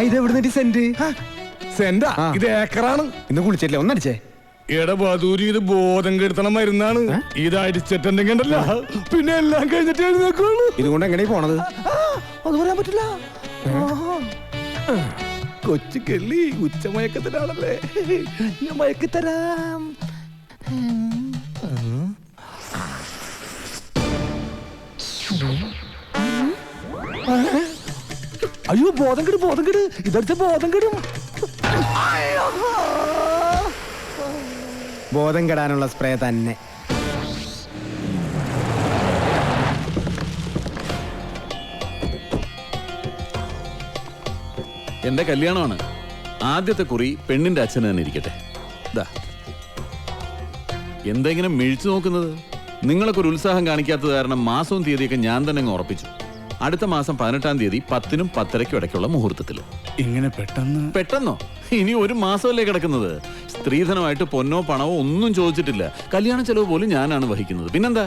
ഇതെവിടുന്ന saint? Santa? ഇത് ഏക്കറാണ്. ഇന്ന് കുളിച്ചില്ലേ? ഒന്നടിച്ചേ. എടബാദൂരി, ഇത് ബോധം കെടുത്തണ മരുന്നാണ്. ഇത് അടിച്ചിട്ടുണ്ടെങ്കിൽ ഉണ്ടല്ലോ, പിന്നെ എല്ലാം കഴിഞ്ഞിട്ട് എഴുന്നേക്കുള്ളൂ. ഇതുകൊണ്ട് എങ്ങനെ പോണത്? അത് പറയാൻ പറ്റില്ല. കൊച്ചു കെള്ളി ഉച്ചമയക്കത്തിനാണല്ലേ, ഞാൻ മയക്കിത്തരാം. അയ്യോ, ബോധം കെടും, ബോധം കെട്. ഇതടുത്ത് ബോധം കെടും. ബോധം കെടാനുള്ള സ്പ്രേ തന്നെ. എന്റെ കല്യാണമാണ്. ആദ്യത്തെ കുറി പെണ്ണിന്റെ അച്ഛന് തന്നെ ഇരിക്കട്ടെ. എന്തെങ്കിലും മിഴിച്ചു നോക്കുന്നത്? നിങ്ങളൊക്കെ ഒരു ഉത്സാഹം കാണിക്കാത്തത് കാരണം മാസവും തീയതിയൊക്കെ ഞാൻ തന്നെ അങ്ങ് ഉറപ്പിച്ചു. അടുത്ത മാസം 18-ാം തീയതി 10-നും 10:30-ക്കും ഇടയ്ക്കുള്ള മുഹൂർത്തത്തിൽ. ഇങ്ങനെ പെട്ടെന്നോ? ഇനി ഒരു മാസമല്ലേ കിടക്കുന്നത്. സ്ത്രീധനമായിട്ട് പൊന്നോ പണമോ ഒന്നും ചോദിച്ചിട്ടില്ല. കല്യാണ ചെലവ് പോലും ഞാനാണ് വഹിക്കുന്നത്. പിന്നെന്താ?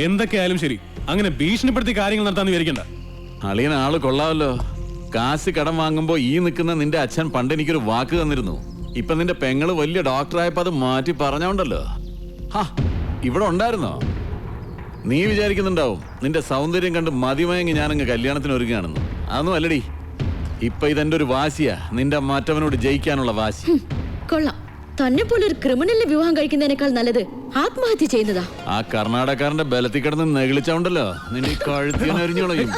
എന്തൊക്കെയായാലും ശരി, അങ്ങനെ ഭീഷണിപ്പെടുത്തി കാര്യങ്ങൾ നടത്താൻ വിചാരിക്കണ്ട. അളിയൻ ആള് കൊള്ളാമല്ലോ. കാശ് കടം വാങ്ങുമ്പോ ഈ നിൽക്കുന്ന നിന്റെ അച്ഛൻ പണ്ട് എനിക്കൊരു വാക്ക് തന്നിരുന്നു. ഇപ്പൊ നിന്റെ പെങ്ങള് വലിയ ഡോക്ടറായപ്പോ അത് മാറ്റി പറഞ്ഞോണ്ടല്ലോ. ഇവിടെ ഉണ്ടായിരുന്നോ? നീ വിചാരിക്കുന്നുണ്ടാവും നിന്റെ സൗന്ദര്യം കണ്ട് മതിമയങ്ങി ഞാനങ്ങ് കല്യാണത്തിന് ഒരുങ്ങാണെന്ന്. അതൊന്നും അല്ലടി. ഇപ്പൊ ഇതെന്റെ ഒരു വാശിയാ, നിന്റെ മറ്റവനോട് ജയിക്കാനുള്ള വാശി. കൊള്ളാം. തന്നെ പോലെ ഒരു ക്രിമിനലിനെ വിവാഹം കഴിക്കുന്നതിനേക്കാൾ നല്ലത് ആത്മഹത്യ ചെയ്യുന്നതാ. ആ കർണാടകക്കാരന്റെ ബലത്തിൽ കിടന്ന് നെകിളിച്ചോണ്ടല്ലോ നിന്നെ കഴുത്തിനരിഞ്ഞോളയും.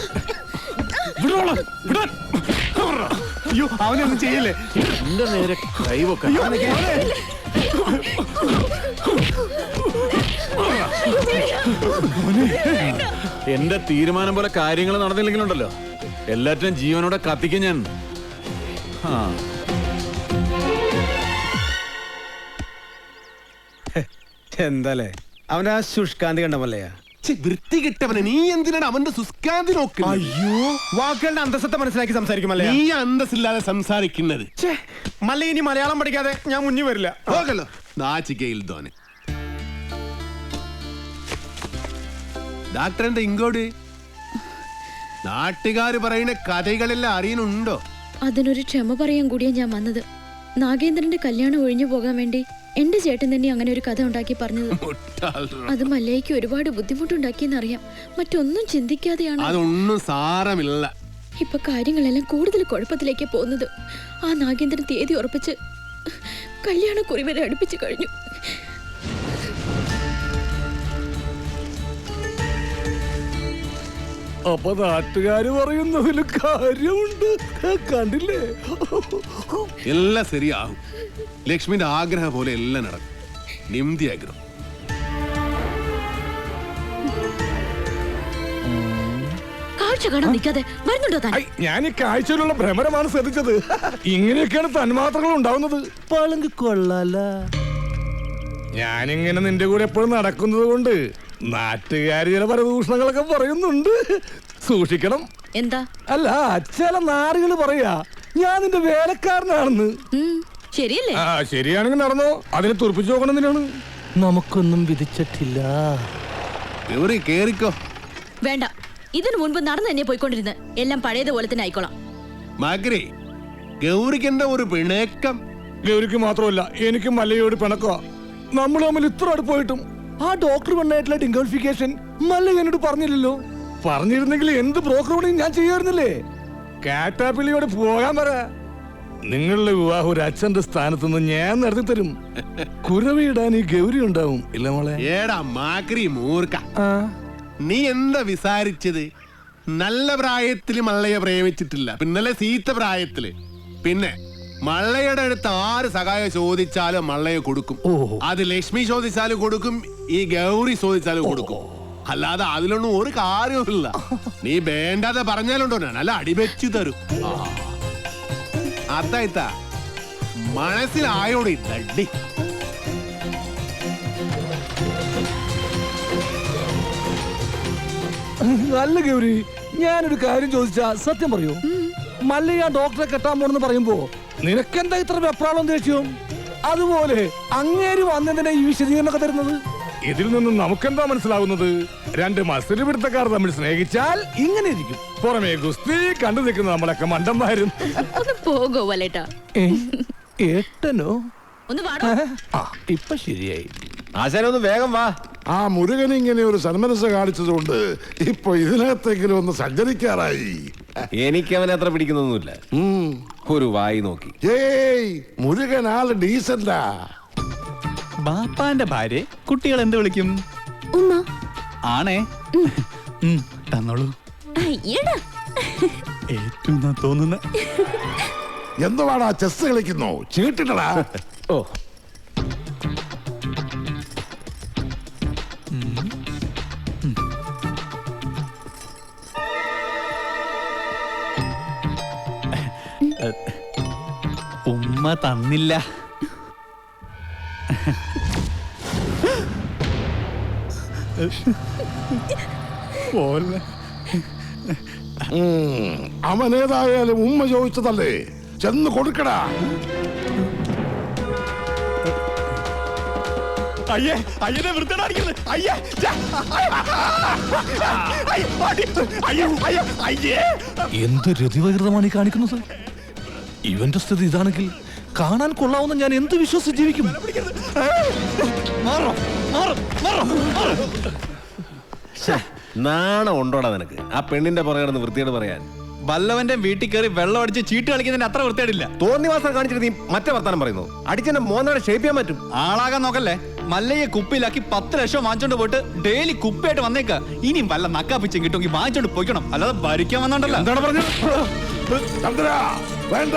അയ്യോ, അവനൊന്നും ചെയ്യല്ലേ. എന്റെ നേരെ കൈവൊക്കെ. എന്റെ തീരുമാനം പോലെ കാര്യങ്ങൾ നടന്നില്ലെങ്കിലുണ്ടല്ലോ, എല്ലാറ്റിനും ജീവനോടെ കത്തിക്കും ഞാൻ. എന്താലേ അവന്റെ ആ ശുഷ്കാന്തി കണ്ടമല്ലയാ. വൃത്തി കിട്ടവനെ, നീ എന്തിനാണ് അവന്റെ സുസ്കാന്തി നോക്കുന്നത്? അയ്യോ, വാക്കുകളുടെ അന്തസ്സത്തെ മനസ്സിലാക്കി സംസാരിക്കുമല്ലേ. നീ അന്തസ്സില്ലാതെ സംസാരിക്കുന്നത്. മല്ല, ഇനി മലയാളം പഠിക്കാതെ ഞാൻ മുന്നിൽ വരില്ല. പോകല്ലോ നാച്ചിക്കയിൽ തോനെ. ഡാക്ടർ എന്താ ഇങ്ങോട്ട്? നാട്ടുകാര് പറയുന്ന കഥകളെല്ലാം അറിയുന്നുണ്ടോ? അതിനൊരു ക്ഷമ പറയാൻ കൂടിയാ ഞാൻ വന്നത്. നാഗേന്ദ്രന്റെ കല്യാണം ഒഴിഞ്ഞു പോകാൻ വേണ്ടി എന്റെ ചേട്ടൻ തന്നെ അങ്ങനെ ഒരു കഥ ഉണ്ടാക്കി പറഞ്ഞത്. അത് മല്ലയ്ക്ക് ഒരുപാട് ബുദ്ധിമുട്ടുണ്ടാക്കിയെന്നറിയാം. മറ്റൊന്നും ചിന്തിക്കാതെയാണ്. അതൊന്നും സാരമില്ല. ഇപ്പൊ കാര്യങ്ങളെല്ലാം കൂടുതൽ കുഴപ്പത്തിലേക്ക് പോകുന്നത്. ആ നാഗേന്ദ്രൻ തീയതി ഉറപ്പിച്ച് കല്യാണക്കുറി വരെ അടുപ്പിച്ചു കഴിഞ്ഞു. അപ്പൊ നാട്ടുകാര് പറയുന്നതിൽ കാര്യമുണ്ട്. കണ്ടില്ലേ? എല്ലാം ശരിയാകും. ലക്ഷ്മിന്റെ ആഗ്രഹം പോലെ എല്ലാം നടക്കും. നിംതി ആഗ്രഹം. ഞാൻ ഈ കാഴ്ചയിലുള്ള ഭ്രമരമാണ് ശ്രദ്ധിച്ചത്. ഇങ്ങനെയൊക്കെയാണ് തന്മാത്രകൾ ഉണ്ടാവുന്നത്. പളങ്ക് കൊള്ളാല. ഞാനിങ്ങനെ നിന്റെ കൂടെ എപ്പോഴും നടക്കുന്നത് കൊണ്ട് നാട്ടുകാര് ചില പരദൂഷണങ്ങളൊക്കെ പറയുന്നുണ്ട്. സൂക്ഷിക്കണം. എന്താ? അല്ല, ചില നാടുകള് പറയാ ഞാൻ നിന്റെ വേലക്കാരനാണെന്ന്. ശരിയല്ലേ? ശരിയാണെങ്കിൽ നടന്നോ. അതിനെ തുറപ്പിച്ചു നോക്കണമെന്നാണ്. നമുക്കൊന്നും വിധിച്ചിട്ടില്ല. കേറിക്കോ. വേണ്ട, ഇതിനു മുൻപ് നടന്നു തന്നെ പോയിക്കൊണ്ടിരുന്ന് എല്ലാം പഴയതുപോലെ തന്നെ ആയിക്കോളാം. മകരെ, ഗൗരിക്കെന്താ ഒരു പിണക്കം? ഗൗരിക്ക് മാത്രമല്ല, എനിക്ക് മല്ലയോട് പിണക്കോ. നമ്മൾ തമ്മിൽ ഇത്ര അടുപ്പായിട്ടും ആ ഡോക്ടർ പെണ്ണായിട്ടുള്ള ഡിംഗോളിഫിക്കേഷൻ മല്ല എന്നോട് പറഞ്ഞില്ലല്ലോ. പറഞ്ഞിരുന്നെങ്കിൽ എന്ത് ബ്രോക്കർ പണിയും ഞാൻ ചെയ്യാറുന്നില്ലേ. കാറ്റാപ്പിള്ളിയോട് പോകാൻ പറ. നിങ്ങളുടെ വിവാഹം ഒരു അച്ഛന്റെ സ്ഥാനത്തുനിന്ന് ഞാൻ നടത്തി തരും. കുരവിടാൻ ഈ ഗൗരി ഉണ്ടാവും. ഇല്ല മോളെ? ഏടാ മാക്രി മൂർക്ക, നീ എന്താ വിസാരിച്ചത്? നല്ല പ്രായത്തില് മള്ളയെ പ്രേമിച്ചിട്ടില്ല, പിന്നല്ലേ സീത്ത പ്രായത്തില്. പിന്നെ മള്ളയുടെ അടുത്ത് ആര് സഹായം ചോദിച്ചാലും മള്ളയെ കൊടുക്കും. അത് ലക്ഷ്മി ചോദിച്ചാലും കൊടുക്കും, ഈ ഗൗരി ചോദിച്ചാലും കൊടുക്കും. അല്ലാതെ അതിലൊന്നും ഒരു കാര്യമില്ല. നീ വേണ്ടാതെ പറഞ്ഞാലുണ്ടോ നല്ല അടിവെച്ചു തരും. അതായിത്താ മനസ്സിലായോടെ നടി. നല്ല ഗൗരി, ഞാനൊരു കാര്യം ചോദിച്ചാ സത്യം പറയൂ. മല്ലയ്യ ഡോക്ടറെ കെട്ടാൻ പോണെന്ന് പറയുമ്പോ നിനക്കെന്താ ഇത്ര വെപ്രാളം ദേഷ്യം? അതുപോലെ അങ്ങേര് വന്നതിനെ ഈ വിശദീകരണമൊക്കെ തരുന്നത്? ഇതിൽ നിന്നും നമുക്കെന്താ മനസ്സിലാവുന്നത്? രണ്ട് മത്സര പിടുത്തക്കാർ തമ്മിൽ സ്നേഹിച്ചാൽ ഇങ്ങനെ ഇരിക്കും. പുറമേ ഗുസ്തി കണ്ടു നിൽക്കുന്ന നമ്മളൊക്കെ മണ്ടന്മാരും. ഒന്ന് പോകോ വലേട്ടാ. ഏട്ടനോ? ഒന്ന് വാടോ. ആ, ഇപ്പൊ ശരിയായി. ആശാനൊന്ന് വേഗം വാ. ആ മുരുകൻ ഇങ്ങനെ ഒരു സന്മനസ് കാണിച്ചതുകൊണ്ട് ഇപ്പൊ ഇതിനകത്തെങ്കിലും ഒന്ന് സഞ്ചരിക്കാറായി. എനിക്ക് അവനെ അത്ര പിടിക്കുന്നൊന്നുമില്ല. ഒരു വായി നോക്കി. ഏയ്, മുരുകൻ ആള് ഡീസന്റാ. ബാപ്പാന്റെ ഭാര്യ കുട്ടികൾ എന്ത് വിളിക്കും? ഉമ്മ. ആണേ. തന്നോളൂ. അയ്യടാ. ഏറ്റവും തോന്നുന്ന എന്തുവാടാ ചെസ് കളിക്കുന്നു? ചീട്ടിട്ടടാ. ഓ, ഉമ്മ തന്നില്ല. പോലെ അവൻ ഏതായാലും ഉമ്മ ചോദിച്ചതല്ലേ, ചെന്ന് കൊടുക്കടാ. അയ്യേ, അയ്യനെ വൃത്തിയാടിക്കുന്നത്. അയ്യേ, അയ്യേ. എന്ത് രതിവകൃതമാണ് ഈ കാണിക്കുന്നത്? ഇവന്റെ സ്ഥിതി ഇതാണെങ്കിൽ കാണാൻ കൊള്ളാവുന്ന ഞാൻ എന്ത് വിശ്വസിച്ച് ജീവിക്കും? നാണം ഉണ്ടോടാ നിനക്ക്? ആ പെണ്ണിന്റെ പുറകെ വൃത്തിയോട് പറയാൻ. വല്ലവന്റെ വീട്ടിൽ കയറി വെള്ളം അടിച്ച് ചീട്ട് കളിക്കുന്നതിന് അത്ര വൃത്തിയാടില്ല. തോന്നിവാസം കാണിച്ചിട്ട് നീ മറ്റേ വർത്താനം പറയുന്നു. അടിച്ചെന്നെ മോന്നോടെ ഷേപ്പ് ചെയ്യാൻ പറ്റും. ആളാകാൻ നോക്കല്ലേ. മല്ലയെ കുപ്പിയിലാക്കി 10 ലക്ഷം വാങ്ങിച്ചോണ്ട് പോയിട്ട് ഡെയിലി കുപ്പിയായിട്ട് വന്നേക്ക. ഇനിയും വല്ല നക്കാപ്പിച്ചും കിട്ടുമെങ്കിൽ വാങ്ങിച്ചോണ്ട് പോയിക്കണം, അല്ലാതെ ഭരിക്കാൻ വന്നോണ്ടല്ലോ. എന്താണ് പറഞ്ഞത്? ചന്ദ്ര, വേണ്ട.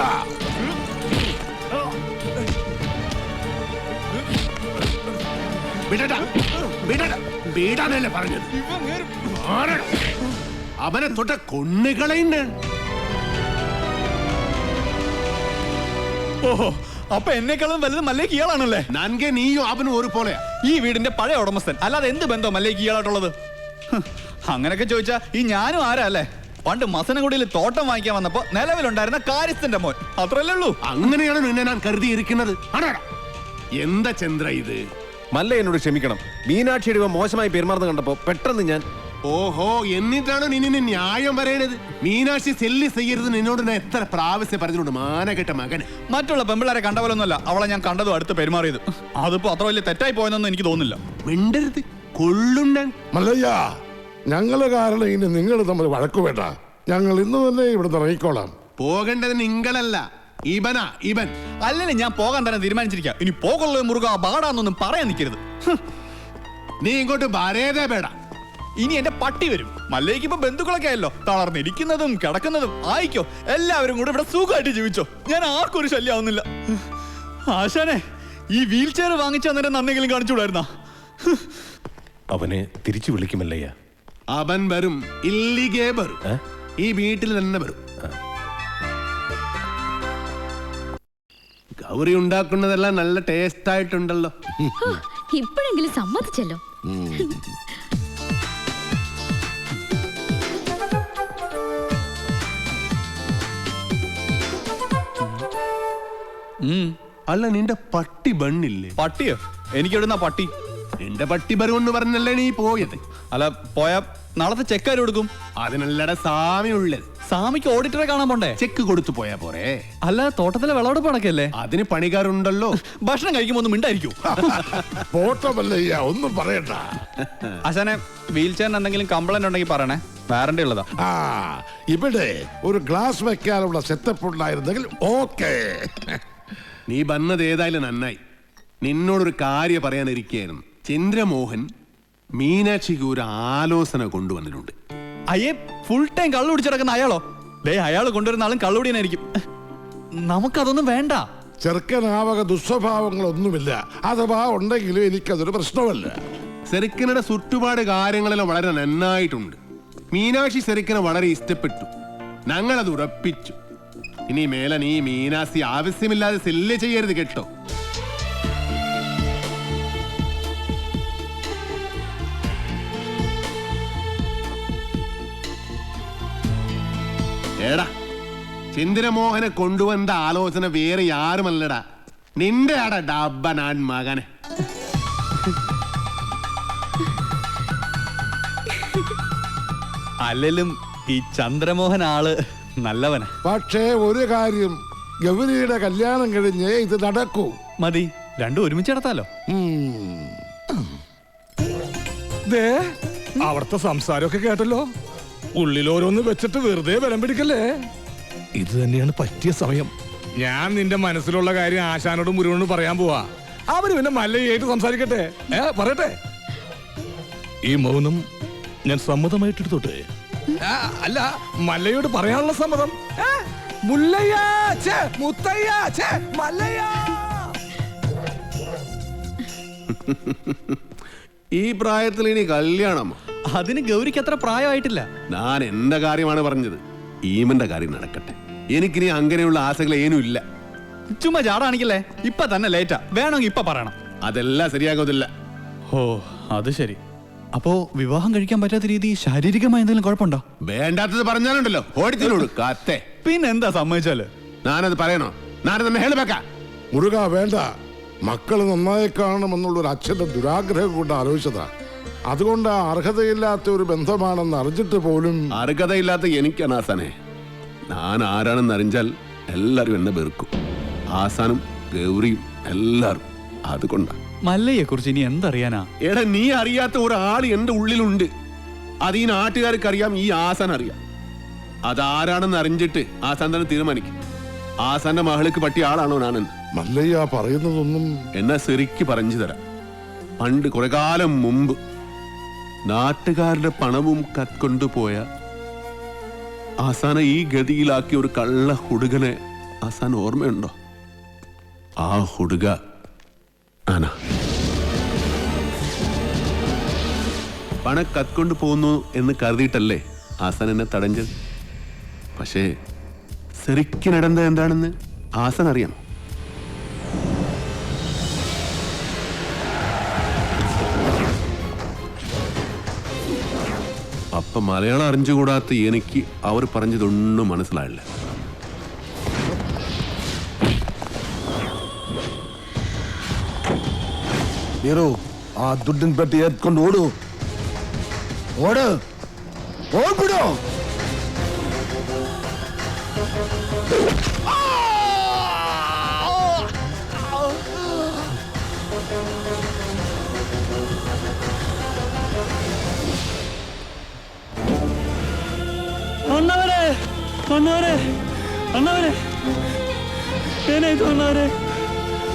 വീടാനല്ലേ പറഞ്ഞത്? അവനെ തൊട്ട കൊണ്ണുകളയുണ്ട്. ഓഹോ, അപ്പൊ എന്നെക്കാളും വലുത് മല്ലേക്ക് ഇയാളാണല്ലേ? നൻകെ നീയും അവനും ഒരു പോലെയാ. ഈ വീടിന്റെ പഴയ ഉടമസ്ഥൻ, അല്ലാതെ എന്ത് ബന്ധം മല്ലേക്ക് ഇയാളായിട്ടുള്ളത്? അങ്ങനൊക്കെ ചോദിച്ചാ ഈ ഞാനും ആരാ അല്ലേ? പണ്ട് മസനഗുഡിയിൽ തോട്ടം വാങ്ങിക്കാൻ വന്നപ്പോ നിലവിലുണ്ടായിരുന്ന കാര്യസ്ഥന്റെ മോൻ, അത്രല്ലേ ഉള്ളൂ. അങ്ങനെയാണ് നിന്നെ ഞാൻ കരുതിയിരിക്കുന്നത്. ആണോടാ? എന്താ ചന്ദ്ര ഇത്? മല്ല എന്നോട് ക്ഷമിക്കണം. മീനാക്ഷിയുടെ മോശമായി പെരുമാറുന്ന കണ്ടപ്പോ പെട്ടെന്ന് ഞാൻ. ഓഹോ, എന്നിട്ടാണ് നിന്നെ ന്യായം പറയണത്? മീനാക്ഷി സെല്ലി ചെയ്യരുത് നിന്നോട് ഞാൻ എത്ര പ്രാവശ്യം പറഞ്ഞിട്ടുണ്ട്, മാനകെട്ട മകൻ. മറ്റുള്ള പെമ്പിള്ളേരെ കണ്ട പോലൊന്നുമല്ല അവളെ ഞാൻ കണ്ടതും അടുത്ത് പെരുമാറിയത്. അതിപ്പോ അത്ര വലിയ തെറ്റായി പോയെന്നൊന്നും എനിക്ക് തോന്നുന്നില്ല. മിണ്ടരുത്, കൊള്ളുണ്ടാൻ. മല്ലയ്യ, ഞങ്ങള് കാരണം ഇനി നിങ്ങൾ തമ്മിൽ വഴക്കു വേണ്ട. ഞങ്ങൾ ഇന്ന് തന്നെ ഇവിടുന്ന് ഇറങ്ങിക്കോളാം. പോകേണ്ടത് നിങ്ങളല്ല, ഇവനാ ഇവൻ. അല്ലെങ്കിൽ ഞാൻ പോകാൻ തന്നെ തീരുമാനിച്ചിരിക്കാം. ഇനി പോകുള്ള മുറുക ബാടാന്നൊന്നും പറയാൻ നിൽക്കരുത്. നീ ഇങ്ങോട്ട് വരേതേ പേട. ഇനി എന്റെ പട്ടി വരും. മല്ലേക്ക് ഇപ്പൊ ബന്ധുക്കളൊക്കെ ആയല്ലോ. തളർന്നിരിക്കുന്നതും കിടക്കുന്നതും ആയിക്കോ. എല്ലാവരും കൂടെ ഇവിടെ സുഖമായിട്ട് ജീവിച്ചോ. ഞാൻ ആർക്കും ഒരു ശല്യം ആവുന്നില്ല. ആശാനെ, ഈ വീൽ ചെയർ വാങ്ങിച്ച അന്നേരം നന്നെങ്കിലും കാണിച്ചുകൂടായിരുന്നാ? അവനെ തിരിച്ചു വിളിക്കുമല്ലയ്യ. അവൻ വരും, ഇല്ലിഗേ വരും. ഈ വീട്ടിൽ തന്നെ വരും. ഗൗരി ഉണ്ടാക്കുന്നതെല്ലാം നല്ല ടേസ്റ്റ് ആയിട്ടുണ്ടല്ലോ. ഇപ്പോഴെങ്കിലും സമ്മതിച്ചല്ലോ. അല്ല, നിന്റെ പട്ടി ബണ്ണില്ലേ? പട്ടിയോ? എനിക്ക് എവിടുന്നാ പട്ടി? നിന്റെ പട്ടി ബരുവെന്ന് പറഞ്ഞല്ലേ നീ പോയത്? അല്ല, പോയാ നാളത്തെ ചെക്ക് ആര് കൊടുക്കും? അതിനല്ലട സാമി ഉള്ളത്. സാമിക്ക് ഓഡിറ്ററെ കാണാൻ പോണ്ടേ? ചെക്ക് കൊടുത്തു പോയാ പോരെ? അല്ല, തോട്ടത്തിലെ വിളവെടുപ്പ് നടക്കല്ലേ? അതിന് പണിക്കാരുണ്ടല്ലോ. ഭക്ഷണം കഴിക്കുമ്പോ ഒന്നും മിണ്ടായിരിക്കും. പോട്ടെ മല്ലയ്യ, ഒന്നും പറയണ്ട. ആശാനെ, വീൽ ചെയറിന് എന്തെങ്കിലും കംപ്ലൈന്റ് ഉണ്ടെങ്കിൽ പറയണേ, വാറണ്ടി ഉള്ളതാ. ആ, ഇവിടെ ഒരു ഗ്ലാസ് വെക്കാനുള്ള സെറ്റപ്പ് ഉണ്ടായിരുന്നെങ്കിൽ ഓക്കേ. നീ വന്നത് ഏതായാലും നന്നായി. നിന്നോടൊരു കാര്യം പറയാനിരിക്കുകയായിരുന്നു. ചന്ദ്രമോഹൻ മീനാക്ഷിക്ക് ഒരു ആലോചന കൊണ്ടുവന്നിട്ടുണ്ട്. അയ്യേ, ഫുൾ ടൈം കള്ളു കുടിച്ചിടക്കുന്ന അയാളോ? ദേ, അയാൾ കൊണ്ടുവരുന്ന ആളും കള്ളുടിയനായിരിക്കും. നമുക്കതൊന്നും വേണ്ട. ചെറുക്കനാവക ദുസ്വഭാവങ്ങളൊന്നുമില്ല. അഥവാ ഉണ്ടെങ്കിലും എനിക്കതൊരു പ്രശ്നമല്ല. സെറിക്കനുടെ ചുറ്റുപാട് കാര്യങ്ങളെല്ലാം വളരെ നന്നായിട്ടുണ്ട്. മീനാക്ഷി സെറിക്കനെ വളരെ ഇഷ്ടപ്പെട്ടു. ഞങ്ങളത് ഉറപ്പിച്ചു. ഇനി മേലെ നീ മീനാക്ഷി ആവശ്യമില്ലാതെ സെല്ല് ചെയ്യരുത് കേട്ടോ. ഏടാ, ചന്ദ്രമോഹനെ കൊണ്ടുവന്ന ആലോചന വേറെ ആരുമല്ലടാ, നിന്റെ ആടാ ഡബ്ബനാൻ മകനെ. അല്ലെങ്കിലും ഈ ചന്ദ്രമോഹൻ ആള് നല്ലവനാ. പക്ഷേ ഒരു കാര്യം, ഗൗരിയുടെ കല്യാണം കഴിഞ്ഞേ ഇത് നടക്കൂ. മതി, രണ്ടും ഒരുമിച്ച് നടത്താലോ. ദേ അവിടുത്തെ സംസാരമൊക്കെ കേട്ടല്ലോ. ഉള്ളിലോരോന്ന് വെച്ചിട്ട് വെറുതെ ബലം പിടിക്കല്ലേ. ഇത് തന്നെയാണ് പറ്റിയ സമയം. ഞാൻ നിന്റെ മനസ്സിലുള്ള കാര്യം ആശാനോടും മുരുകനോടും പറയാൻ പോവാ. അവര് പിന്നെ മല്ലയായിട്ട് സംസാരിക്കട്ടെ. പറയട്ടെ. ഈ മൗനം ഞാൻ സമ്മതമായിട്ടെടുത്തോട്ടെ. അല്ല, മല്ലയോട് പറയാനുള്ള സമ്മതം. മുല്ലയ്യ, ഛേ, മുത്തയ്യ, ഛേ, മല്ലയ്യ. ഈ പ്രായത്തിൽ ഇനി കല്യാണം? അതിന് ഗൗരിക്ക് അത്ര പ്രായമായിട്ടില്ല. ഞാൻ എന്റെ കാര്യമാണ് പറഞ്ഞത്. ഈമന്റെ കാര്യം നടക്കട്ടെ. എനിക്കിനി അങ്ങനെയുള്ള ആശകൾ ഏനും ഇല്ല. ചുമ്മാ ചാടാണിക്കല്ലേ. ഇപ്പൊ തന്നെ ലേറ്റാ, വേണമെങ്കിൽ ഇപ്പൊ പറയണം. അതെല്ലാം ശരിയാകത്തില്ല. ഓ, അത് ശരി. അപ്പോ വിവാഹം കഴിക്കാൻ പറ്റാത്ത രീതി ശാരീരികമായ എന്തെങ്കിലും കുഴപ്പമുണ്ടോ? വേണ്ടാത്തത് പറഞ്ഞാലുണ്ടല്ലോ ഓടിത്തിനോട് കാത്തേ. പിന്നെന്താ സമ്മതിച്ചാല്? ഞാനത് പറയണോ? ഞാനത് തന്നെ ഹേളുവെക്കാം. മുരുക വേണ്ട, മക്കൾ നന്നായി കാണണമെന്നുള്ളൊരു അച്ഛന്റെ ദുരാഗ്രഹം കൊണ്ട് ആലോചിച്ചതാ. അതുകൊണ്ട് അർഹതയില്ലാത്ത ഒരു ബന്ധമാണെന്ന് അറിഞ്ഞിട്ട് പോലും. അർഹതയില്ലാത്ത എനിക്കാണ് ആസാനെ. ഞാൻ ആരാണെന്ന് അറിഞ്ഞാൽ എല്ലാരും എന്നെ വെറുക്കും. ആസാനും ഗൗരിയും എല്ലാരും. അതുകൊണ്ടാ. മല്ലയെ കുറിച്ച് ഇനി എന്തറിയാനാ? എടാ, നീ അറിയാത്ത ഒരാൾ എന്റെ ഉള്ളിലുണ്ട്. അത് ഈ നാട്ടുകാർക്ക് അറിയാം, ഈ ആസാൻ അറിയാം. അതാരാണെന്ന് അറിഞ്ഞിട്ട് ആസാൻ തന്നെ തീരുമാനിക്കും. ആസാന്റെ മഹൾക്ക് പറ്റിയ ആളാണോ ഞാനെന്ന്. മല്ലയ്യ പറയുന്നതൊന്നും. എന്നെ ശരിക്ക് പറഞ്ഞു തരാം. പണ്ട് കുറെ കാലം മുമ്പ് നാട്ടുകാരുടെ പണവും കത്കൊണ്ടുപോയ ആസാനെ ഈ ഗതിയിലാക്കിയ ഒരു കള്ള ഹുടുകനെ ആസാൻ ഓർമ്മയുണ്ടോ? ആ ഹുടുക ആനാ. പണം കത്കൊണ്ട് പോകുന്നു എന്ന് കരുതിയിട്ടല്ലേ ആസാൻ എന്നെ തടഞ്ഞത്. പക്ഷേ ശരിക്കും നടന്നത് എന്താണെന്ന് ആസാൻ അറിയാം. അപ്പൊ മലയാളം അറിഞ്ഞുകൂടാത്ത എനിക്ക് അവർ പറഞ്ഞതൊന്നും മനസ്സിലായില്ല. ആ ദുഡ്ഡൻ പെട്ടി എത്കൊണ്ട് ഓടൂ. ഓട്, ഓടിപ്പിടോ. ಅಣ್ಣವರೇ, ಅಣ್ಣವರೇ, ಅಣ್ಣವರೇ, ಏನಾಯ್ತು ಅಣ್ಣವರೇ?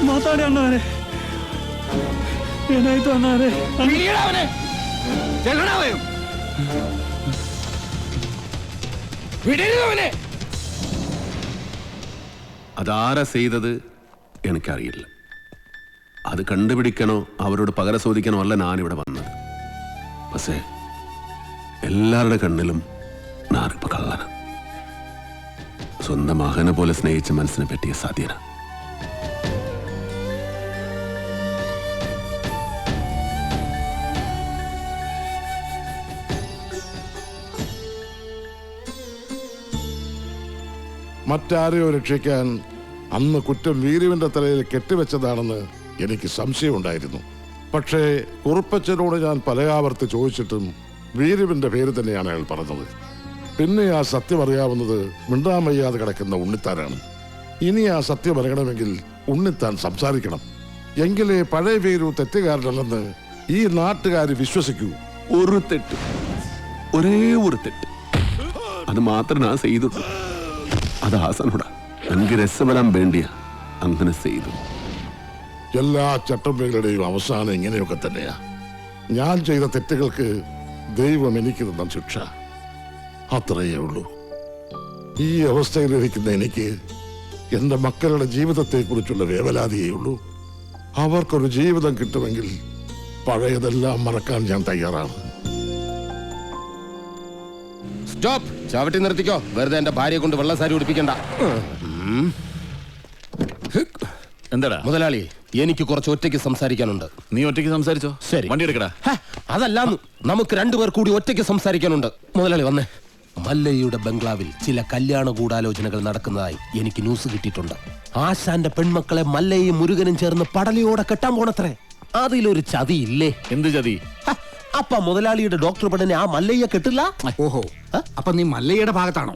ಮಾತಾಡಿ ಅಣ್ಣವರೇ, ಏನಾಯ್ತು ಅಣ್ಣವರೇ? അതാരാ ചെയ്തത് എനിക്കറിയില്ല. അത് കണ്ടുപിടിക്കണോ അവരോട് പകരം ചോദിക്കണോ അല്ല ഞാനിവിടെ വന്നത്. പക്ഷേ എല്ലാവരുടെ കണ്ണിലും ഞാനിപ്പോ കള്ളന. സ്വന്തം മകനെ പോലെ സ്നേഹിച്ച മനസ്സിനെ പറ്റിയ സാധ്യത. മറ്റാരെയോ രക്ഷിക്കാൻ അന്ന് കുറ്റം വീരുവിന്റെ തലയിൽ കെട്ടിവെച്ചതാണെന്ന് എനിക്ക് സംശയമുണ്ടായിരുന്നു. പക്ഷേ കുറുപ്പച്ചനോട് ഞാൻ പലയാവർത്തി ചോദിച്ചിട്ടും വീരുവിന്റെ പേര് തന്നെയാണ് അയാൾ പറഞ്ഞത്. പിന്നെ ആ സത്യം അറിയാവുന്നത് മിണ്ടാമയ്യാതെ കിടക്കുന്ന ഉണ്ണിത്താനാണ്. ഇനി ആ സത്യം അറിയണമെങ്കിൽ ഉണ്ണിത്താൻ സംസാരിക്കണം. എങ്കിലേ പഴയ വീരു തെറ്റുകാരനല്ലെന്ന് ഈ നാട്ടുകാർ വിശ്വസിക്കൂ. ഒരു തെറ്റ്, ഒരേ ഒരു തെറ്റ്, അത് മാത്രം ഞാൻ ചെയ്തിട്ടു. അത് ആസാനോടാ. എനിക്ക് രസവരാൻ വേണ്ടിയാ അങ്ങനെ ചെയ്തു. എല്ലാ ചട്ടമ്പകളുടെയും അവസാനം ഇങ്ങനെയൊക്കെ തന്നെയാ. ഞാൻ ചെയ്ത തെറ്റുകൾക്ക് ദൈവം എനിക്ക് തന്ന ശിക്ഷ, അത്രയേ ഉള്ളൂ. ഈ അവസ്ഥയിലിരിക്കുന്ന എനിക്ക് എന്റെ മക്കളുടെ ജീവിതത്തെക്കുറിച്ചുള്ള വേവലാതിയേ ഉള്ളൂ. അവർക്കൊരു ജീവിതം കിട്ടുമെങ്കിൽ പഴയതെല്ലാം മറക്കാൻ ഞാൻ തയ്യാറാണ്. സ്റ്റോപ്പ്! ചവിട്ടി നിർത്തിക്കോ. വെറുതെ എന്റെ ഭാര്യയെ കൊണ്ട് വെള്ളസാരി ഉടിപ്പിക്കണ്ട. എന്താടാ മുതലാളി, എനിക്ക് കുറച്ച് ഒറ്റയ്ക്ക് സംസാരിക്കാനുണ്ട്. നീ ഒറ്റയ്ക്ക് സംസാരിച്ചോ? ശരി, വണ്ടി എടുക്കടാ. അതല്ല, നമുക്ക് രണ്ടുപേർ കൂടി ഒറ്റയ്ക്ക് സംസാരിക്കാനുണ്ട്. മുതലാളി വന്നേ. മല്ലയ്യയുടെ ബംഗ്ലാവിൽ ചില കല്യാണ ഗൂഢാലോചനകൾ നടക്കുന്നതായി എനിക്ക് ന്യൂസ് കിട്ടിയിട്ടുണ്ട്. ആശാന്റെ പെൺമക്കളെ മല്ലയ്യയും മുരുകനും ചേർന്ന് പടലയോടെ കെട്ടാൻ പോണത്രേ. അതിലൊരു ചതിയില്ലേ? എന്ത് ചതി? അപ്പ മുതലാളിയുടെ ഡോക്ടർ പെണ്ണിനെ ആ മല്ലയ്യ കെട്ടില്ല. ഓഹോ, അപ്പൊ നീ മല്ലയ്യയുടെ ഭാഗത്താണോ?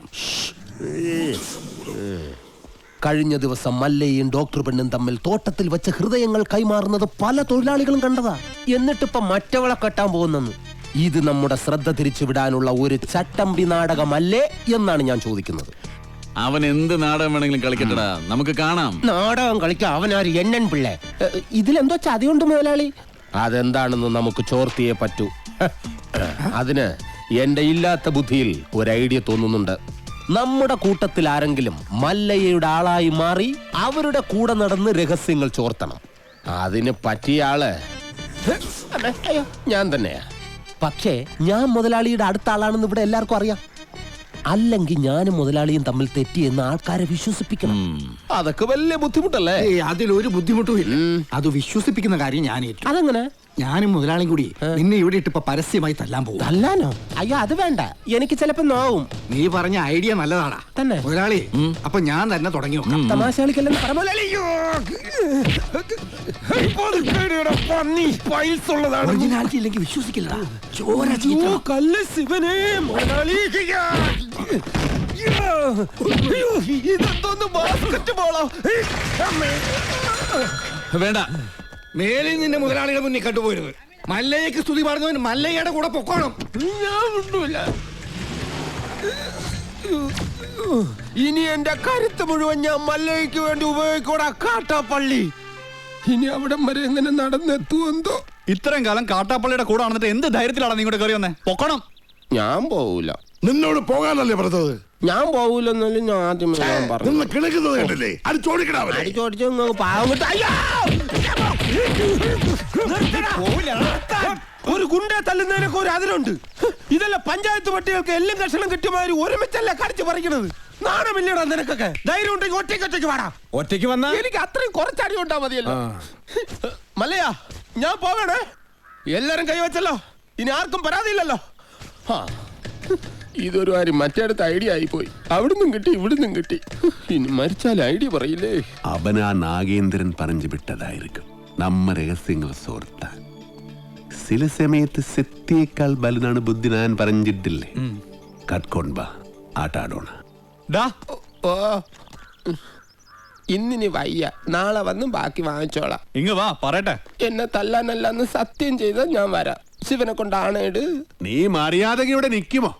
കഴിഞ്ഞ ദിവസം മല്ലയ്യയും ഡോക്ടർ പെണ്ണും തമ്മിൽ തോട്ടത്തിൽ വെച്ച് ഹൃദയങ്ങൾ കൈമാറുന്നത് പല തൊഴിലാളികളും കണ്ടതാ. എന്നിട്ടിപ്പോ മറ്റവളെ കെട്ടാൻ പോകുന്നെന്ന്. ഇത് നമ്മുടെ ശ്രദ്ധ തിരിച്ചുവിടാനുള്ള ഒരു ചട്ടമ്പി നാടകമല്ലേ എന്നാണ് ഞാൻ ചോദിക്കുന്നത്. അവൻ എന്ത് നാടകം വേണമെങ്കിലും കളിക്കട്ടടാ, നമുക്ക് കാണാം. നാടകം കളിക്കാൻ അവനാര് എണ്ണൻ പിള്ളേ? ഇതിലെന്തോ ചതിയുണ്ട് മുതലാളി. അതെന്താണെന്ന് നമുക്ക് ചോർത്തിയേ പറ്റൂ. അതിന് എന്റെ ഇല്ലാത്ത ബുദ്ധിയിൽ ഒരു ഐഡിയ തോന്നുന്നുണ്ട്. നമ്മുടെ കൂട്ടത്തിൽ ആരെങ്കിലും മല്ലയ്യയുടെ ആളായി മാറി അവരുടെ കൂടെ നടന്ന് രഹസ്യങ്ങൾ ചോർത്തണം. അതിന് പറ്റിയ ആള് അയ്യോ ഞാൻ തന്നെയാ. പക്ഷേ ഞാൻ മുതലാളിയുടെ അടുത്ത ആളാണെന്ന് ഇവിടെ എല്ലാവർക്കും അറിയാം. അല്ലെങ്കിൽ ഞാനും മുതലാളിയും തമ്മിൽ തെറ്റിയെന്ന് ആൾക്കാരെ വിശ്വസിപ്പിക്കണം. അതൊക്കെ വലിയ ബുദ്ധിമുട്ടല്ലേ? അതിലൊരു ബുദ്ധിമുട്ടും ഇല്ല. അത് വിശ്വസിപ്പിക്കുന്ന കാര്യം ഞാൻ ഏറ്റു. അതെങ്ങനെ? ഞാനും മുതലാളിയും കൂടി നിന്നെ ഇവിടെ ഇട്ടിപ്പോ പരസ്യമായി തല്ലാൻ പോകും. തല്ലാനോ? അയ്യോ അത് വേണ്ട, എനിക്ക് ചിലപ്പോ നോവും. നീ പറഞ്ഞ ഐഡിയ നല്ലതാടാ തന്നെ മുതലാളി. അപ്പൊ ഞാൻ തന്നെ തുടങ്ങി നോക്കാം. തമാശ കളിക്കല്ലെന്ന് പറ മുതലാളി. ഒറിജിനാലിറ്റി ഇല്ലെങ്കിൽ വിശ്വസിക്കില്ലടാ. ചോര കല്ല് ശിവനെ മുതലാളി. ഇതൊന്നും ബാസ്കറ്റ് ബോളോ? വേണ്ട, മേലിൽ നിന്റെ മുതലാളിയുടെ മുന്നിൽ കണ്ടുപോരുത്. മല്ലയ്യക്ക് സ്തുതി പാടുന്നവൻ മല്ലയ്യയുടെ കൂടെ പൊക്കോണം. ഇനി എന്റെ കരുത്ത് മുഴുവൻ ഞാൻ മല്ലയ്ക്ക് വേണ്ടി ഉപയോഗിക്കൂടാ. കാട്ടാപ്പള്ളി ഇനി അവിടം വരെ എങ്ങനെ നടന്നെത്തുവെന്തോ. ഇത്രയും കാലം കാട്ടാപ്പള്ളിയുടെ കൂടെ നടന്നിട്ട് എന്ത് ധൈര്യത്തിലാണ് നീ കൂടെ കയറി വന്നേ? പൊക്കണം. ഞാൻ പോവൂല. നിന്നോട് പോകാനല്ലേ പറഞ്ഞത്? ഞാൻ പോവൂലെന്നല്ലേ ഞാൻ ആദ്യമേ പറഞ്ഞു. നിന്ന് കിണക്കുന്നത് കണ്ടില്ലേ? അത് ചോദിക്കണേ. അടിച്ചോടിച്ചു പാവം കിട്ട. ഒരു ഗുണ്ടെ തല്ലുന്നതിനൊക്കെ ഒരു അതിലുണ്ട്. ഇതല്ല പഞ്ചായത്ത് പട്ടികൾക്ക് എല്ലാം കഷണം കിട്ടിയമാതിരി ഒരുമിച്ചല്ല കടിച്ചു പറിക്കണത്. നാണമില്ലടാ നിനക്കൊക്കെ? ധൈര്യം ഉണ്ടെങ്കിൽ ഒറ്റയ്ക്ക് വാടാ. ഒറ്റയ്ക്ക് വന്നാ എനിക്ക് അത്രയും കുറച്ചടി ഉണ്ടാ മതിയല്ലോ. മല്ലയാ ഞാൻ പോകണേ. എല്ലാരും കൈവച്ചല്ലോ, ഇനി ആർക്കും പരാതിയില്ലല്ലോ. ഇതൊരു കാര്യം മറ്റേടത്ത് ഐഡിയ ആയിപ്പോയി. അവിടുന്നും കിട്ടി ഇവിടുന്നും കിട്ടി. ഇനി മരിച്ചാൽ ഐഡിയ പറയില്ലേ? അവനാ നാഗേന്ദ്രൻ പറഞ്ഞു വിട്ടതായിരിക്കും നമ്മ രഹസ്യങ്ങൾ സോർത്താൻ. ചില സമയത്ത് സത്യേക്കാൾ ബലനാണ് ബുദ്ധി. ഞാൻ പറഞ്ഞിട്ടില്ലേ? കട്ട്കൊണ്ട ആട്ടാടോണ. ഓ ഇന്നിനി വയ്യ, നാളെ വന്ന് ബാക്കി വാങ്ങിച്ചോളാം. ഇങ്ങ് വാ പറയട്ടെ. എന്നെ തല്ലാനല്ലെന്ന് സത്യം ചെയ്ത ഞാൻ വരാം. ശിവനെ കൊണ്ടാണേട്. നീ മര്യാദക്ക് ഇവിടെ നിൽക്കുമോ?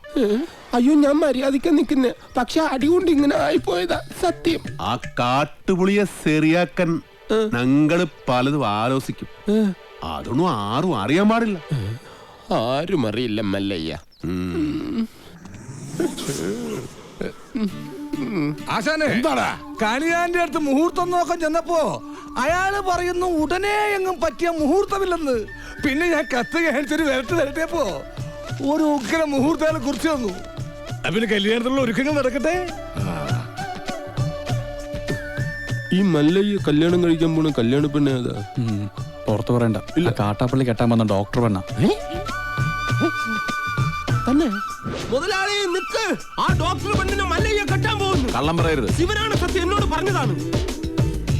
അയ്യോ ഞാൻ മര്യാദയ്ക്ക് നിൽക്കുന്നേ. പക്ഷെ അടികൊണ്ട് ഇങ്ങനെ ആയിപ്പോയതാ സത്യം. ആ കാട്ടുപുളിയെ ശരിയാക്കാൻ ഞങ്ങള് പലതും ആലോചിക്കും. അതൊന്നും ആരും അറിയാൻ പാടില്ല. ആരും അറിയില്ല മല്ലയ്യ. ആശാനെ എന്താടാ? കണിയാന്റെ അടുത്ത് മുഹൂർത്തം നോക്കാൻ ചെന്നപ്പോ അയാള് പറയുന്നു ഉടനെ എങ്ങും പറ്റിയ മുഹൂർത്തമില്ലെന്ന്. പിന്നെ ഞാൻ കത്ത് കാണിച്ചൊരു വിരട്ട് തരട്ടിയപ്പോ ഒരു ഉഗ്ര മുഹൂർത്തം കുറിച്ച് തന്നു. പിന്നെ കല്യാണത്തിലുള്ള ഒരുക്കങ്ങൾ നടക്കട്ടെ. ഈ മല്ലയ്യ കല്യാണം കഴിക്കാൻ പോണ കല്യാണ പെണ്ണ ഏതാ? പുറത്ത് പറയണ്ട. ഇല്ല, കാട്ടാപ്പള്ളി കെട്ടാൻ വന്ന ഡോക്ടർ പെണ്ണ. തന്നെ മുതലാളി നിക്ക്. ആ ഡോക്ടർ പെണ്ണിനെ മല്ലയ്യ കെട്ടാൻ പോകുന്നു. കള്ളം പറയരുത്. ശിവനാണ് സത്യം എന്നോട് പറഞ്ഞതാണ്.